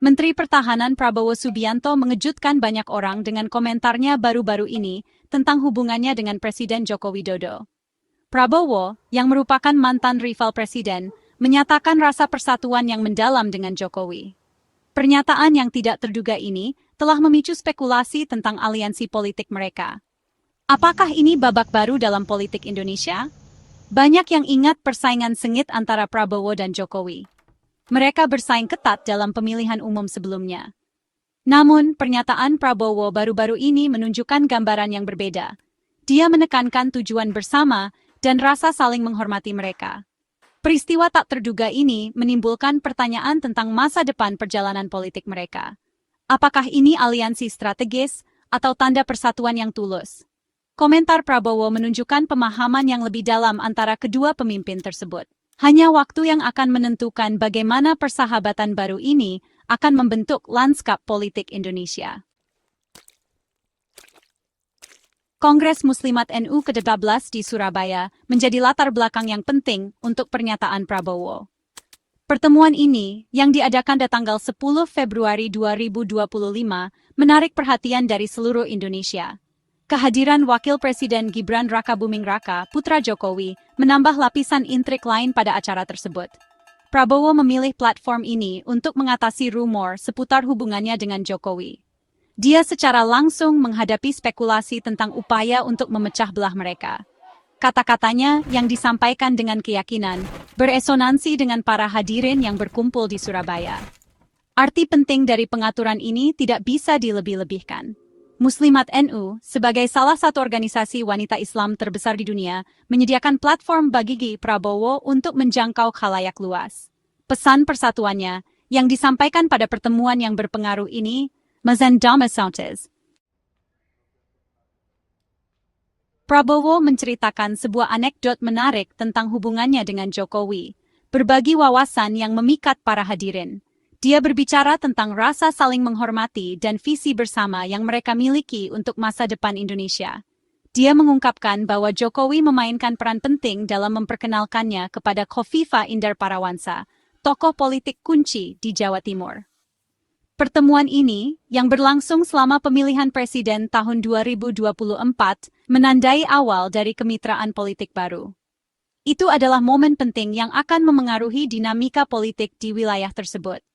Menteri Pertahanan Prabowo Subianto mengejutkan banyak orang dengan komentarnya baru-baru ini tentang hubungannya dengan Presiden Joko Widodo. Prabowo, yang merupakan mantan rival presiden, menyatakan rasa persatuan yang mendalam dengan Jokowi. Pernyataan yang tidak terduga ini telah memicu spekulasi tentang aliansi politik mereka. Apakah ini babak baru dalam politik Indonesia? Banyak yang ingat persaingan sengit antara Prabowo dan Jokowi. Mereka bersaing ketat dalam pemilihan umum sebelumnya. Namun, pernyataan Prabowo baru-baru ini menunjukkan gambaran yang berbeda. Dia menekankan tujuan bersama dan rasa saling menghormati mereka. Peristiwa tak terduga ini menimbulkan pertanyaan tentang masa depan perjalanan politik mereka. Apakah ini aliansi strategis atau tanda persatuan yang tulus? Komentar Prabowo menunjukkan pemahaman yang lebih dalam antara kedua pemimpin tersebut. Hanya waktu yang akan menentukan bagaimana persahabatan baru ini akan membentuk lanskap politik Indonesia. Kongres Muslimat NU ke-13 di Surabaya menjadi latar belakang yang penting untuk pernyataan Prabowo. Pertemuan ini, yang diadakan pada tanggal 10 Februari 2025, menarik perhatian dari seluruh Indonesia. Kehadiran Wakil Presiden Gibran Rakabuming Raka, putra Jokowi, menambah lapisan intrik lain pada acara tersebut. Prabowo memilih platform ini untuk mengatasi rumor seputar hubungannya dengan Jokowi. Dia secara langsung menghadapi spekulasi tentang upaya untuk memecah belah mereka. Kata-katanya yang disampaikan dengan keyakinan beresonansi dengan para hadirin yang berkumpul di Surabaya. Arti penting dari pengaturan ini tidak bisa dilebih-lebihkan. Muslimat NU, sebagai salah satu organisasi wanita Islam terbesar di dunia, menyediakan platform bagi Prabowo untuk menjangkau khalayak luas. Pesan persatuannya, yang disampaikan pada pertemuan yang berpengaruh ini, Mazandama Sauntes. Prabowo menceritakan sebuah anekdot menarik tentang hubungannya dengan Jokowi, berbagi wawasan yang memikat para hadirin. Dia berbicara tentang rasa saling menghormati dan visi bersama yang mereka miliki untuk masa depan Indonesia. Dia mengungkapkan bahwa Jokowi memainkan peran penting dalam memperkenalkannya kepada Khofifa Indar Parawansa, tokoh politik kunci di Jawa Timur. Pertemuan ini, yang berlangsung selama pemilihan presiden tahun 2024, menandai awal dari kemitraan politik baru. Itu adalah momen penting yang akan memengaruhi dinamika politik di wilayah tersebut.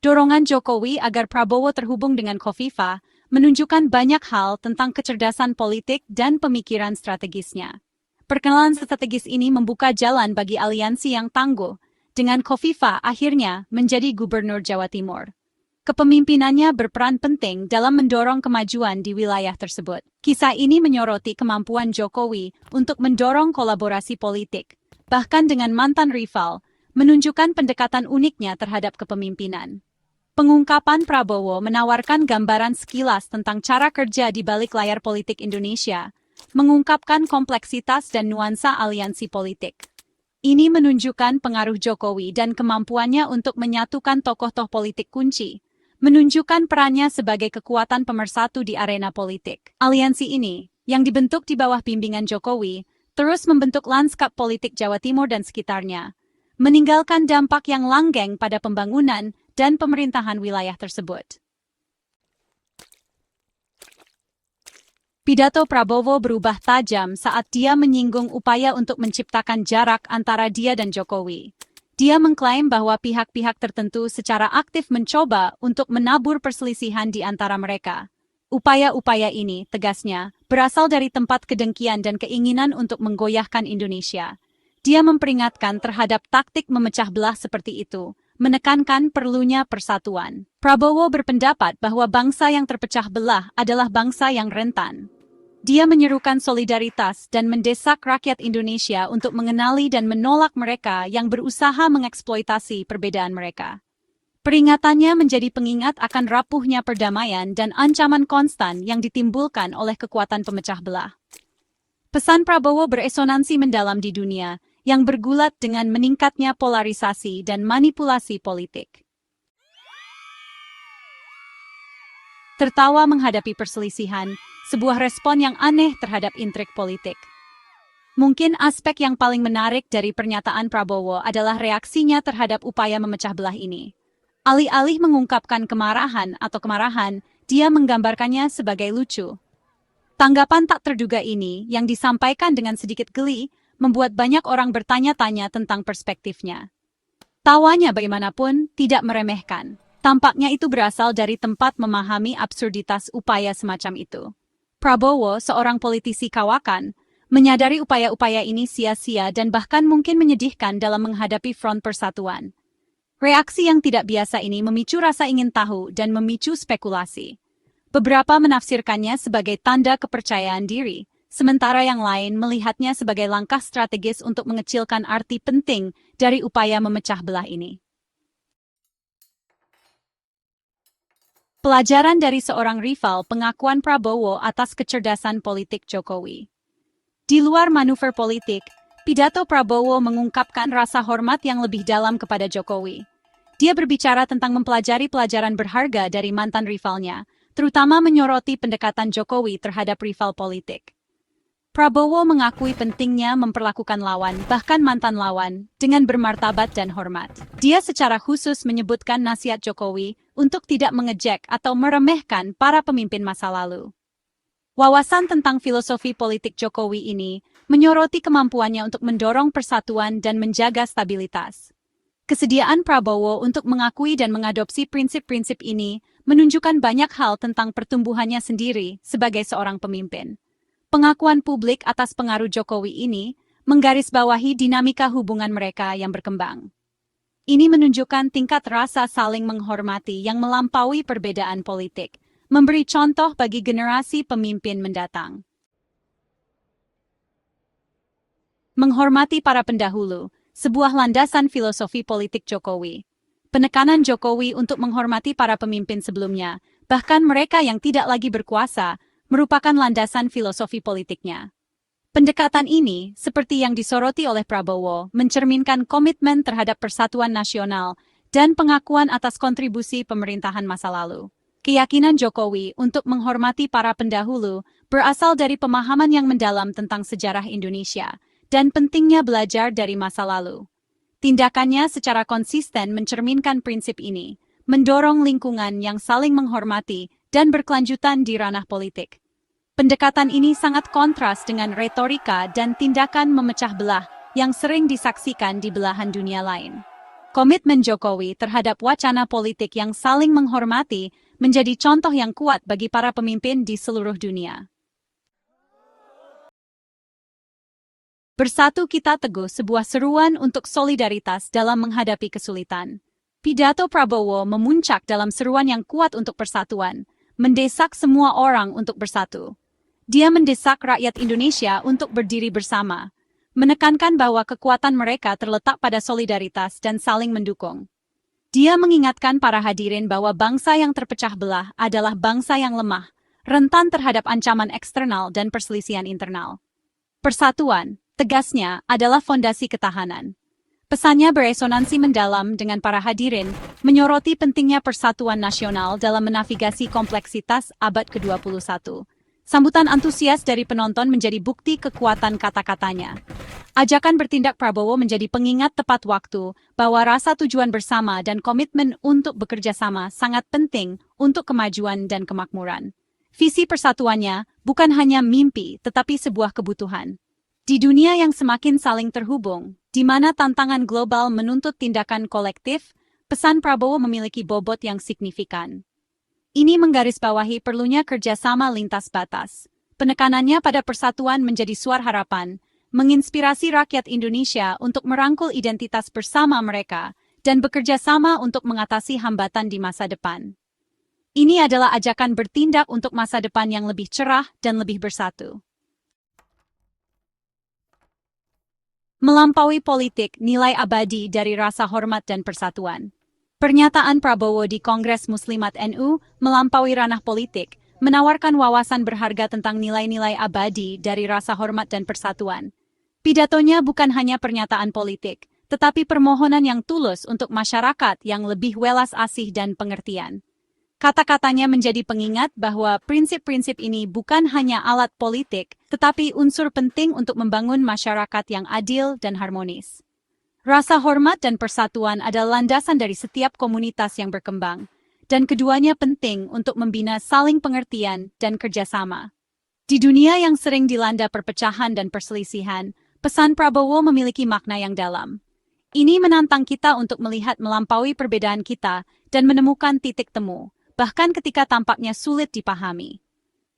Dorongan Jokowi agar Prabowo terhubung dengan Khofifa menunjukkan banyak hal tentang kecerdasan politik dan pemikiran strategisnya. Perkenalan strategis ini membuka jalan bagi aliansi yang tangguh, dengan Khofifa akhirnya menjadi gubernur Jawa Timur. Kepemimpinannya berperan penting dalam mendorong kemajuan di wilayah tersebut. Kisah ini menyoroti kemampuan Jokowi untuk mendorong kolaborasi politik, bahkan dengan mantan rival, menunjukkan pendekatan uniknya terhadap kepemimpinan. Pengungkapan Prabowo menawarkan gambaran sekilas tentang cara kerja di balik layar politik Indonesia, mengungkapkan kompleksitas dan nuansa aliansi politik. Ini menunjukkan pengaruh Jokowi dan kemampuannya untuk menyatukan tokoh-tokoh politik kunci, menunjukkan perannya sebagai kekuatan pemersatu di arena politik. Aliansi ini, yang dibentuk di bawah bimbingan Jokowi, terus membentuk lanskap politik Jawa Timur dan sekitarnya, meninggalkan dampak yang langgeng pada pembangunan dan pemerintahan wilayah tersebut. Pidato Prabowo berubah tajam saat dia menyinggung upaya untuk menciptakan jarak antara dia dan Jokowi. Dia mengklaim bahwa pihak-pihak tertentu secara aktif mencoba untuk menabur perselisihan di antara mereka. Upaya-upaya ini, tegasnya, berasal dari tempat kedengkian dan keinginan untuk menggoyahkan Indonesia. Dia memperingatkan terhadap taktik memecah belah seperti itu, menekankan perlunya persatuan. Prabowo berpendapat bahwa bangsa yang terpecah belah adalah bangsa yang rentan. Dia menyerukan solidaritas dan mendesak rakyat Indonesia untuk mengenali dan menolak mereka yang berusaha mengeksploitasi perbedaan mereka. Peringatannya menjadi pengingat akan rapuhnya perdamaian dan ancaman konstan yang ditimbulkan oleh kekuatan pemecah belah. Pesan Prabowo beresonansi mendalam di dunia, yang bergulat dengan meningkatnya polarisasi dan manipulasi politik. Tertawa menghadapi perselisihan, sebuah respon yang aneh terhadap intrik politik. Mungkin aspek yang paling menarik dari pernyataan Prabowo adalah reaksinya terhadap upaya memecah belah ini. Alih-alih mengungkapkan kemarahan, dia menggambarkannya sebagai lucu. Tanggapan tak terduga ini, yang disampaikan dengan sedikit geli, membuat banyak orang bertanya-tanya tentang perspektifnya. Tawanya bagaimanapun tidak meremehkan. Tampaknya itu berasal dari tempat memahami absurditas upaya semacam itu. Prabowo, seorang politisi kawakan, menyadari upaya-upaya ini sia-sia dan bahkan mungkin menyedihkan dalam menghadapi Front Persatuan. Reaksi yang tidak biasa ini memicu rasa ingin tahu dan memicu spekulasi. Beberapa menafsirkannya sebagai tanda kepercayaan diri, sementara yang lain melihatnya sebagai langkah strategis untuk mengecilkan arti penting dari upaya memecah belah ini. Pelajaran dari seorang rival pengakuan Prabowo atas kecerdasan politik Jokowi. Di luar manuver politik, pidato Prabowo mengungkapkan rasa hormat yang lebih dalam kepada Jokowi. Dia berbicara tentang mempelajari pelajaran berharga dari mantan rivalnya, terutama menyoroti pendekatan Jokowi terhadap rival politik. Prabowo mengakui pentingnya memperlakukan lawan, bahkan mantan lawan, dengan bermartabat dan hormat. Dia secara khusus menyebutkan nasihat Jokowi untuk tidak mengejek atau meremehkan para pemimpin masa lalu. Wawasan tentang filosofi politik Jokowi ini menyoroti kemampuannya untuk mendorong persatuan dan menjaga stabilitas. Kesediaan Prabowo untuk mengakui dan mengadopsi prinsip-prinsip ini menunjukkan banyak hal tentang pertumbuhannya sendiri sebagai seorang pemimpin. Pengakuan publik atas pengaruh Jokowi ini menggarisbawahi dinamika hubungan mereka yang berkembang. Ini menunjukkan tingkat rasa saling menghormati yang melampaui perbedaan politik, memberi contoh bagi generasi pemimpin mendatang. Menghormati para pendahulu, sebuah landasan filosofi politik Jokowi. Penekanan Jokowi untuk menghormati para pemimpin sebelumnya, bahkan mereka yang tidak lagi berkuasa, merupakan landasan filosofi politiknya. Pendekatan ini, seperti yang disoroti oleh Prabowo, mencerminkan komitmen terhadap persatuan nasional dan pengakuan atas kontribusi pemerintahan masa lalu. Keyakinan Jokowi untuk menghormati para pendahulu berasal dari pemahaman yang mendalam tentang sejarah Indonesia dan pentingnya belajar dari masa lalu. Tindakannya secara konsisten mencerminkan prinsip ini, mendorong lingkungan yang saling menghormati dan berkelanjutan di ranah politik. Pendekatan ini sangat kontras dengan retorika dan tindakan memecah belah yang sering disaksikan di belahan dunia lain. Komitmen Jokowi terhadap wacana politik yang saling menghormati menjadi contoh yang kuat bagi para pemimpin di seluruh dunia. Bersatu kita teguh, sebuah seruan untuk solidaritas dalam menghadapi kesulitan. Pidato Prabowo memuncak dalam seruan yang kuat untuk persatuan, mendesak semua orang untuk bersatu. Dia mendesak rakyat Indonesia untuk berdiri bersama, menekankan bahwa kekuatan mereka terletak pada solidaritas dan saling mendukung. Dia mengingatkan para hadirin bahwa bangsa yang terpecah belah adalah bangsa yang lemah, rentan terhadap ancaman eksternal dan perselisihan internal. Persatuan, tegasnya, adalah fondasi ketahanan. Pesannya beresonansi mendalam dengan para hadirin, menyoroti pentingnya persatuan nasional dalam menavigasi kompleksitas abad ke-21. Sambutan antusias dari penonton menjadi bukti kekuatan kata-katanya. Ajakan bertindak Prabowo menjadi pengingat tepat waktu bahwa rasa tujuan bersama dan komitmen untuk bekerja sama sangat penting untuk kemajuan dan kemakmuran. Visi persatuannya bukan hanya mimpi, tetapi sebuah kebutuhan. Di dunia yang semakin saling terhubung, di mana tantangan global menuntut tindakan kolektif, pesan Prabowo memiliki bobot yang signifikan. Ini menggarisbawahi perlunya kerjasama lintas batas. Penekanannya pada persatuan menjadi suara harapan, menginspirasi rakyat Indonesia untuk merangkul identitas bersama mereka dan bekerja sama untuk mengatasi hambatan di masa depan. Ini adalah ajakan bertindak untuk masa depan yang lebih cerah dan lebih bersatu. Melampaui politik, nilai abadi dari rasa hormat dan persatuan. Pernyataan Prabowo di Kongres Muslimat NU melampaui ranah politik, menawarkan wawasan berharga tentang nilai-nilai abadi dari rasa hormat dan persatuan. Pidatonya bukan hanya pernyataan politik, tetapi permohonan yang tulus untuk masyarakat yang lebih welas asih dan pengertian. Kata-katanya menjadi pengingat bahwa prinsip-prinsip ini bukan hanya alat politik, tetapi unsur penting untuk membangun masyarakat yang adil dan harmonis. Rasa hormat dan persatuan adalah landasan dari setiap komunitas yang berkembang, dan keduanya penting untuk membina saling pengertian dan kerjasama. Di dunia yang sering dilanda perpecahan dan perselisihan, pesan Prabowo memiliki makna yang dalam. Ini menantang kita untuk melihat melampaui perbedaan kita dan menemukan titik temu, bahkan ketika tampaknya sulit dipahami.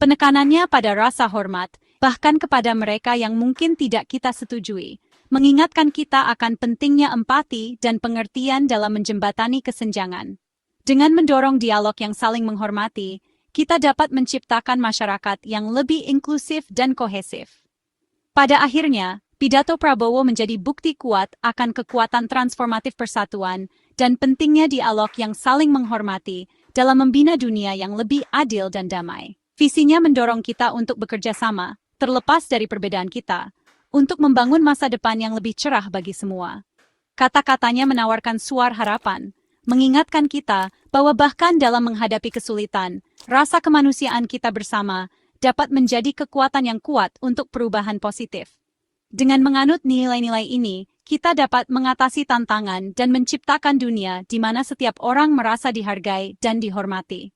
Penekanannya pada rasa hormat, bahkan kepada mereka yang mungkin tidak kita setujui, mengingatkan kita akan pentingnya empati dan pengertian dalam menjembatani kesenjangan. Dengan mendorong dialog yang saling menghormati, kita dapat menciptakan masyarakat yang lebih inklusif dan kohesif. Pada akhirnya, pidato Prabowo menjadi bukti kuat akan kekuatan transformatif persatuan dan pentingnya dialog yang saling menghormati dalam membina dunia yang lebih adil dan damai. Visinya mendorong kita untuk bekerja sama, terlepas dari perbedaan kita, untuk membangun masa depan yang lebih cerah bagi semua. Kata-katanya menawarkan suara harapan, mengingatkan kita bahwa bahkan dalam menghadapi kesulitan, rasa kemanusiaan kita bersama dapat menjadi kekuatan yang kuat untuk perubahan positif. Dengan menganut nilai-nilai ini, kita dapat mengatasi tantangan dan menciptakan dunia di mana setiap orang merasa dihargai dan dihormati.